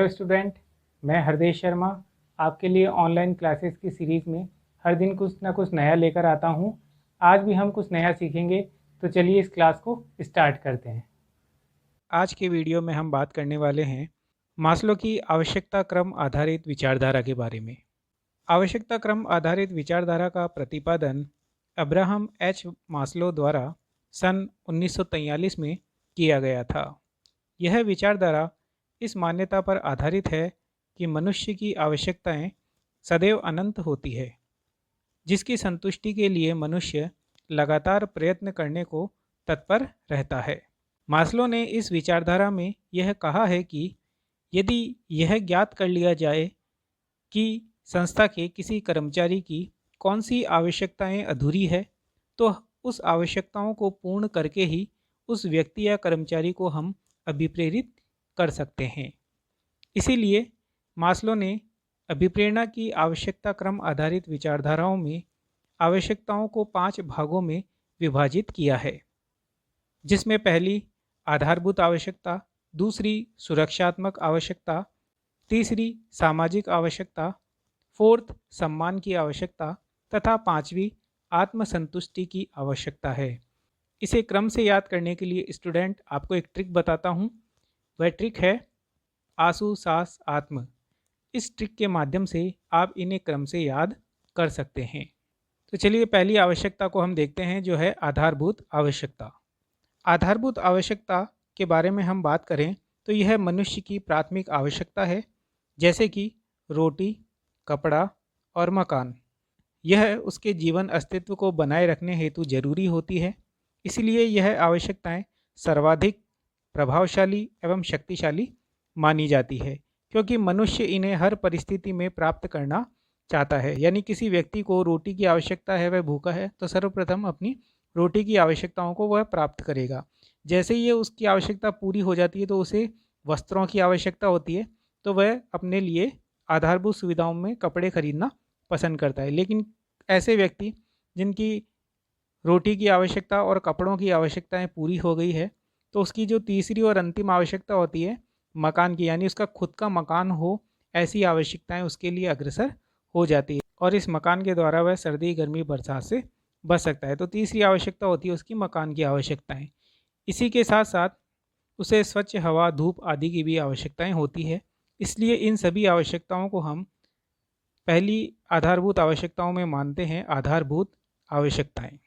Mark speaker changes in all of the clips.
Speaker 1: Hello student, मैं हरदेश शर्मा आपके लिए ऑनलाइन क्लासेस की सीरीज़ में हर दिन कुछ ना कुछ नया लेकर आता हूँ। आज भी हम कुछ नया सीखेंगे, तो चलिए इस क्लास को स्टार्ट करते हैं। आज के वीडियो में हम बात करने वाले हैं मास्लो की आवश्यकता क्रम आधारित विचारधारा के बारे में। आवश्यकता क्रम आधारित विचारधारा का प्रतिपादन अब्राहम एच मास्लो द्वारा सन 1943 में किया गया था। यह विचारधारा इस मान्यता पर आधारित है कि मनुष्य की आवश्यकताएं सदैव अनंत होती है, जिसकी संतुष्टि के लिए मनुष्य लगातार प्रयत्न करने को तत्पर रहता है। मास्लो ने इस विचारधारा में यह कहा है कि यदि यह ज्ञात कर लिया जाए कि संस्था के किसी कर्मचारी की कौन सी आवश्यकताएं अधूरी है, तो उस आवश्यकताओं को पूर्ण करके ही उस व्यक्ति या कर्मचारी को हम अभिप्रेरित कर सकते हैं। इसीलिए मास्लो ने अभिप्रेरणा की आवश्यकता क्रम आधारित विचारधाराओं में आवश्यकताओं को 5 भागों में विभाजित किया है, जिसमें पहली आधारभूत आवश्यकता, दूसरी सुरक्षात्मक आवश्यकता, तीसरी सामाजिक आवश्यकता, फोर्थ सम्मान की आवश्यकता तथा पांचवी आत्मसंतुष्टि की आवश्यकता है। इसे क्रम से याद करने के लिए स्टूडेंट आपको एक ट्रिक बताता हूँ। वह ट्रिक है आसु सास आत्म। इस ट्रिक के माध्यम से आप इन्हें क्रम से याद कर सकते हैं। तो चलिए पहली आवश्यकता को हम देखते हैं, जो है आधारभूत आवश्यकता। आधारभूत आवश्यकता के बारे में हम बात करें तो यह मनुष्य की प्राथमिक आवश्यकता है, जैसे कि रोटी, कपड़ा और मकान। यह उसके जीवन अस्तित्व को बनाए रखने हेतु जरूरी होती है। इसलिए यह आवश्यकताएं सर्वाधिक प्रभावशाली एवं शक्तिशाली मानी जाती है, क्योंकि मनुष्य इन्हें हर परिस्थिति में प्राप्त करना चाहता है। यानी किसी व्यक्ति को रोटी की आवश्यकता है, वह भूखा है, तो सर्वप्रथम अपनी रोटी की आवश्यकताओं को वह प्राप्त करेगा। जैसे ही उसकी आवश्यकता पूरी हो जाती है तो उसे वस्त्रों की आवश्यकता होती है, तो वह अपने लिए आधारभूत सुविधाओं में कपड़े खरीदना पसंद करता है। लेकिन ऐसे व्यक्ति जिनकी रोटी की आवश्यकता और कपड़ों की आवश्यकताएं पूरी हो गई है, तो उसकी जो तीसरी और अंतिम आवश्यकता होती है मकान की, यानी उसका खुद का मकान हो, ऐसी आवश्यकताएं उसके लिए अग्रसर हो जाती है और इस मकान के द्वारा वह सर्दी, गर्मी, बरसात से बच सकता है। तो तीसरी आवश्यकता होती है उसकी मकान की आवश्यकताएं। इसी के साथ साथ उसे स्वच्छ हवा, धूप आदि की भी आवश्यकताएं होती है। इसलिए इन सभी आवश्यकताओं को हम पहली आधारभूत आवश्यकताओं में मानते हैं आधारभूत आवश्यकताएं।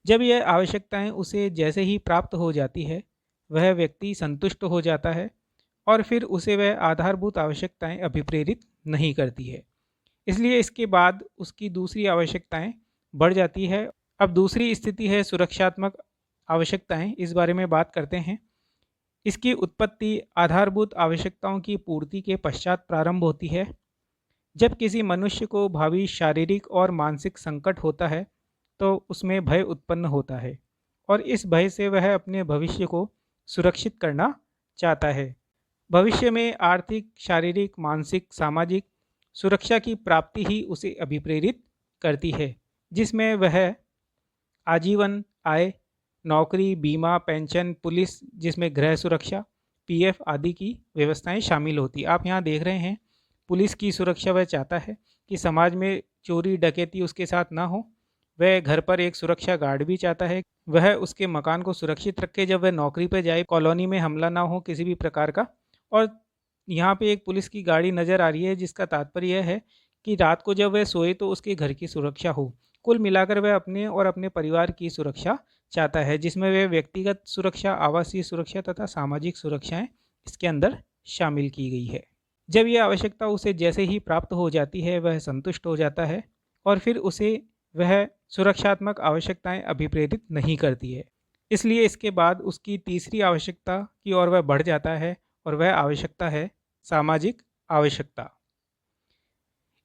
Speaker 1: जब यह आवश्यकताएं उसे जैसे ही प्राप्त हो जाती है, वह व्यक्ति संतुष्ट हो जाता है और फिर उसे वह आधारभूत आवश्यकताएं अभिप्रेरित नहीं करती है। इसलिए इसके बाद उसकी दूसरी आवश्यकताएं बढ़ जाती है। अब दूसरी स्थिति है सुरक्षात्मक आवश्यकताएं। इस बारे में बात करते हैं। इसकी उत्पत्ति आधारभूत आवश्यकताओं की पूर्ति के पश्चात प्रारंभ होती है। जब किसी मनुष्य को भावी शारीरिक और मानसिक संकट होता है, तो उसमें भय उत्पन्न होता है और इस भय से वह अपने भविष्य को सुरक्षित करना चाहता है। भविष्य में आर्थिक, शारीरिक, मानसिक, सामाजिक सुरक्षा की प्राप्ति ही उसे अभिप्रेरित करती है, जिसमें वह आजीवन आय, नौकरी, बीमा, पेंशन, पुलिस, जिसमें गृह सुरक्षा, पीएफ आदि की व्यवस्थाएं शामिल होती है। आप यहाँ देख रहे हैं पुलिस की सुरक्षा वह चाहता है कि समाज में चोरी डकैती उसके साथ ना हो। वह घर पर एक सुरक्षा गार्ड भी चाहता है, वह उसके मकान को सुरक्षित रखे जब वह नौकरी पर जाए, कॉलोनी में हमला ना हो किसी भी प्रकार का। और यहाँ पे एक पुलिस की गाड़ी नज़र आ रही है, जिसका तात्पर्य यह है कि रात को जब वह सोए तो उसके घर की सुरक्षा हो। कुल मिलाकर वह अपने और अपने परिवार की सुरक्षा चाहता है, जिसमें वह व्यक्तिगत सुरक्षा, आवासीय सुरक्षा तथा सामाजिक सुरक्षाएं इसके अंदर शामिल की गई है। जब यह आवश्यकता उसे जैसे ही प्राप्त हो जाती है, वह संतुष्ट हो जाता है और फिर उसे वह सुरक्षात्मक आवश्यकताएं अभिप्रेरित नहीं करती है। इसलिए इसके बाद उसकी तीसरी आवश्यकता की ओर वह बढ़ जाता है और वह आवश्यकता है सामाजिक आवश्यकता।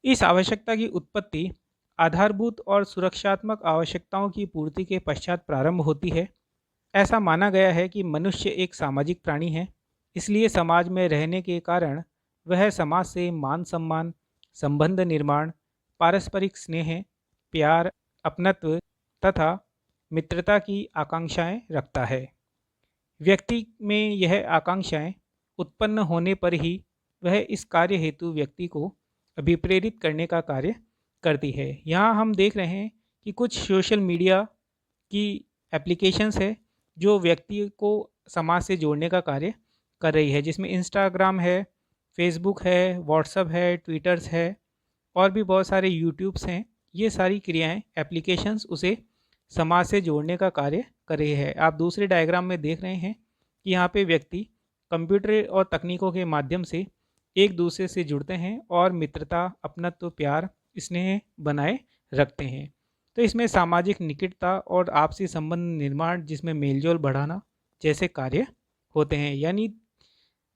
Speaker 1: इस आवश्यकता की उत्पत्ति आधारभूत और सुरक्षात्मक आवश्यकताओं की पूर्ति के पश्चात प्रारंभ होती है। ऐसा माना गया है कि मनुष्य एक सामाजिक प्राणी है। इसलिए समाज में रहने के कारण वह समाज से मान सम्मान, संबंध निर्माण, पारस्परिक स्नेह, प्यार, अपनत्व तथा मित्रता की आकांक्षाएं रखता है। व्यक्ति में यह आकांक्षाएं उत्पन्न होने पर ही वह इस कार्य हेतु व्यक्ति को अभिप्रेरित करने का कार्य करती है। यहाँ हम देख रहे हैं कि कुछ सोशल मीडिया की एप्लीकेशंस है जो व्यक्ति को समाज से जोड़ने का कार्य कर रही है, जिसमें इंस्टाग्राम है, फेसबुक है, व्हाट्सएप है, ट्विटर्स है और भी बहुत सारे यूट्यूब्स हैं। ये सारी क्रियाएं एप्लीकेशंस उसे समाज से जोड़ने का कार्य कर रही है। आप दूसरे डायग्राम में देख रहे हैं कि यहाँ पे व्यक्ति कंप्यूटर और तकनीकों के माध्यम से एक दूसरे से जुड़ते हैं और मित्रता, अपनत्व, प्यार, स्नेह बनाए रखते हैं। तो इसमें सामाजिक निकटता और आपसी संबंध निर्माण, जिसमें मेलजोल बढ़ाना जैसे कार्य होते हैं। यानी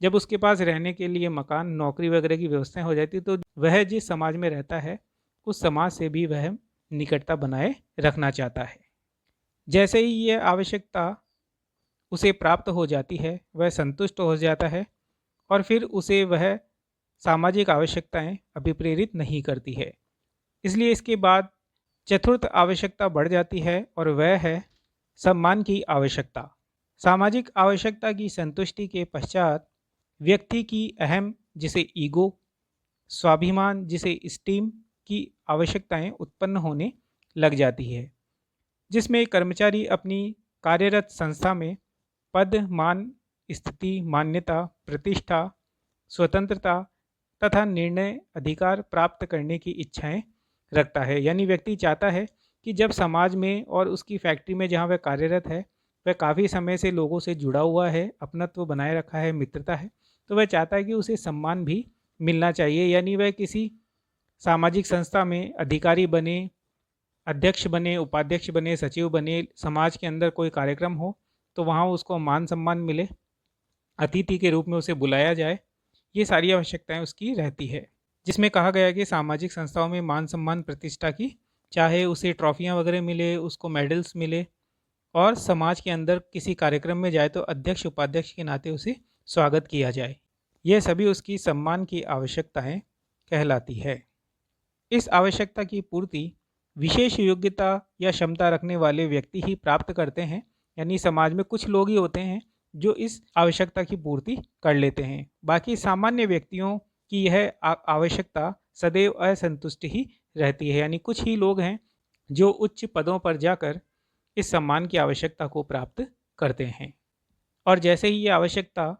Speaker 1: जब उसके पास रहने के लिए मकान, नौकरी वगैरह की व्यवस्थाएं हो जाती तो वह जिस समाज में रहता है उस समाज से भी वह निकटता बनाए रखना चाहता है। जैसे ही यह आवश्यकता उसे प्राप्त हो जाती है वह संतुष्ट हो जाता है और फिर उसे वह सामाजिक आवश्यकताएं अभिप्रेरित नहीं करती है। इसलिए इसके बाद चतुर्थ आवश्यकता बढ़ जाती है और वह है सम्मान की आवश्यकता। सामाजिक आवश्यकता की संतुष्टि के पश्चात व्यक्ति की अहम, जिसे ईगो, स्वाभिमान, जिसे स्टीम की आवश्यकताएं उत्पन्न होने लग जाती है, जिसमें कर्मचारी अपनी कार्यरत संस्था में पद, मान, स्थिति, मान्यता, प्रतिष्ठा, स्वतंत्रता तथा निर्णय अधिकार प्राप्त करने की इच्छाएं रखता है। यानी व्यक्ति चाहता है कि जब समाज में और उसकी फैक्ट्री में जहां वह कार्यरत है वह काफ़ी समय से लोगों से जुड़ा हुआ है, अपनत्व बनाए रखा है, मित्रता है, तो वह चाहता है कि उसे सम्मान भी मिलना चाहिए। यानी वह किसी सामाजिक संस्था में अधिकारी बने, अध्यक्ष बने, उपाध्यक्ष बने, सचिव बने, समाज के अंदर कोई कार्यक्रम हो तो वहाँ उसको मान सम्मान मिले, अतिथि के रूप में उसे बुलाया जाए। ये सारी आवश्यकताएं उसकी रहती है, जिसमें कहा गया कि सामाजिक संस्थाओं में मान सम्मान, प्रतिष्ठा की, चाहे उसे ट्रॉफियाँ वगैरह मिले, उसको मेडल्स मिले और समाज के अंदर किसी कार्यक्रम में जाए तो अध्यक्ष, उपाध्यक्ष के नाते उसे स्वागत किया जाए। यह सभी उसकी सम्मान की आवश्यकताएं कहलाती है। इस आवश्यकता की पूर्ति विशेष योग्यता या क्षमता रखने वाले व्यक्ति ही प्राप्त करते हैं। यानी समाज में कुछ लोग ही होते हैं जो इस आवश्यकता की पूर्ति कर लेते हैं। बाकी सामान्य व्यक्तियों की यह आवश्यकता सदैव असंतुष्ट ही रहती है। यानी कुछ ही लोग हैं जो उच्च पदों पर जाकर इस सम्मान की आवश्यकता को प्राप्त करते हैं और जैसे ही ये आवश्यकता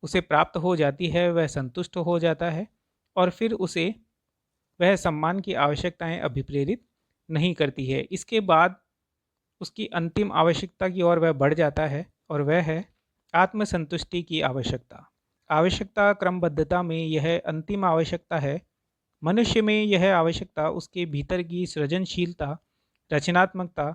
Speaker 1: उसे प्राप्त हो जाती है वह संतुष्ट हो जाता है और फिर उसे वह सम्मान की आवश्यकताएं अभिप्रेरित नहीं करती है। इसके बाद उसकी अंतिम आवश्यकता की ओर वह बढ़ जाता है और वह है आत्मसंतुष्टि की आवश्यकता। आवश्यकता क्रमबद्धता में यह अंतिम आवश्यकता है। मनुष्य में यह आवश्यकता उसके भीतर की सृजनशीलता, रचनात्मकता,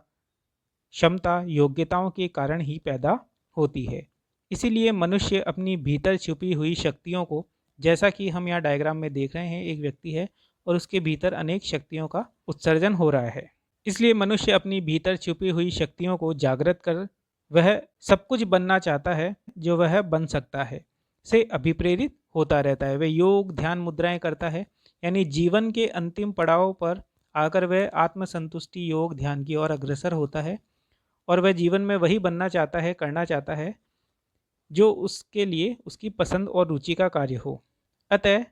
Speaker 1: क्षमता, योग्यताओं के कारण ही पैदा होती है। इसीलिए मनुष्य अपनी भीतर छुपी हुई शक्तियों को, जैसा कि हम यहाँ डायग्राम में देख रहे हैं, एक व्यक्ति है और उसके भीतर अनेक शक्तियों का उत्सर्जन हो रहा है। इसलिए मनुष्य अपनी भीतर छुपी हुई शक्तियों को जागृत कर वह सब कुछ बनना चाहता है जो वह बन सकता है, से अभिप्रेरित होता रहता है। वह योग, ध्यान, मुद्राएं करता है। यानी जीवन के अंतिम पड़ाव पर आकर वह आत्मसंतुष्टि, योग, ध्यान की ओर अग्रसर होता है और वह जीवन में वही बनना चाहता है, करना चाहता है जो उसके लिए उसकी पसंद और रुचि का कार्य हो। अतः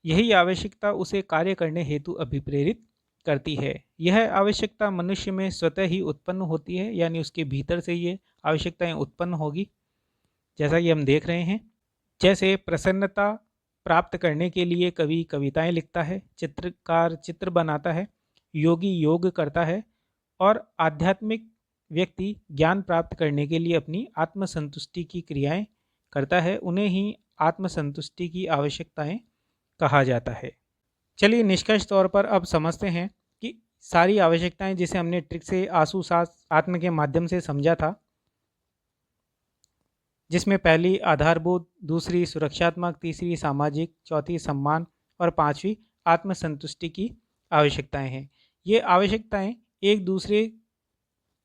Speaker 1: यही आवश्यकता उसे कार्य करने हेतु अभिप्रेरित करती है। यह आवश्यकता मनुष्य में स्वतः ही उत्पन्न होती है। यानी उसके भीतर से ये आवश्यकताएं उत्पन्न होगी, जैसा कि हम देख रहे हैं। जैसे प्रसन्नता प्राप्त करने के लिए कवि कविताएं लिखता है, चित्रकार चित्र बनाता है, योगी योग करता है और आध्यात्मिक व्यक्ति ज्ञान प्राप्त करने के लिए अपनी आत्मसंतुष्टि की क्रियाएं करता है। उन्हें ही आत्मसंतुष्टि की आवश्यकताएं कहा जाता है। चलिए निष्कर्ष तौर पर अब समझते हैं कि सारी आवश्यकताएं जिसे हमने ट्रिक से आंसू सात आत्म के माध्यम से समझा था, जिसमें पहली आधारभूत, दूसरी सुरक्षात्मक, तीसरी सामाजिक, चौथी सम्मान और पांचवी आत्मसंतुष्टि की आवश्यकताएं हैं। ये आवश्यकताएं एक दूसरे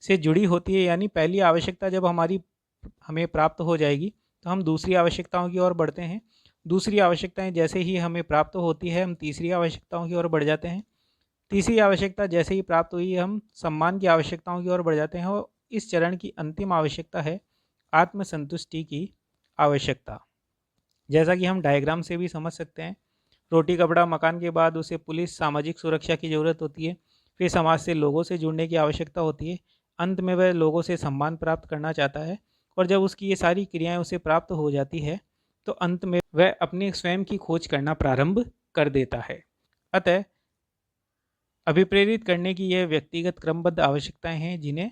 Speaker 1: से जुड़ी होती है। यानी पहली आवश्यकता जब हमें प्राप्त हो जाएगी तो हम दूसरी आवश्यकताओं की ओर बढ़ते हैं। दूसरी आवश्यकताएं जैसे ही हमें प्राप्त होती है हम तीसरी आवश्यकताओं की ओर बढ़ जाते हैं। तीसरी आवश्यकता जैसे ही प्राप्त हुई हम सम्मान की आवश्यकताओं की ओर बढ़ जाते हैं और इस चरण की अंतिम आवश्यकता है आत्मसंतुष्टि की आवश्यकता। जैसा कि हम डायग्राम से भी समझ सकते हैं, रोटी कपड़ा मकान के बाद उसे पुलिस सामाजिक सुरक्षा की ज़रूरत होती है, फिर समाज से लोगों से जुड़ने की आवश्यकता होती है, अंत में वह लोगों से सम्मान प्राप्त करना चाहता है और जब उसकी ये सारी क्रियाएं उसे प्राप्त हो जाती है तो अंत में वह अपनी स्वयं की खोज करना प्रारंभ कर देता है। अतः अभिप्रेरित करने की यह व्यक्तिगत क्रमबद्ध आवश्यकताएं हैं जिन्हें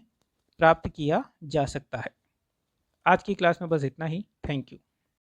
Speaker 1: प्राप्त किया जा सकता है। आज की क्लास में बस इतना ही। Thank you.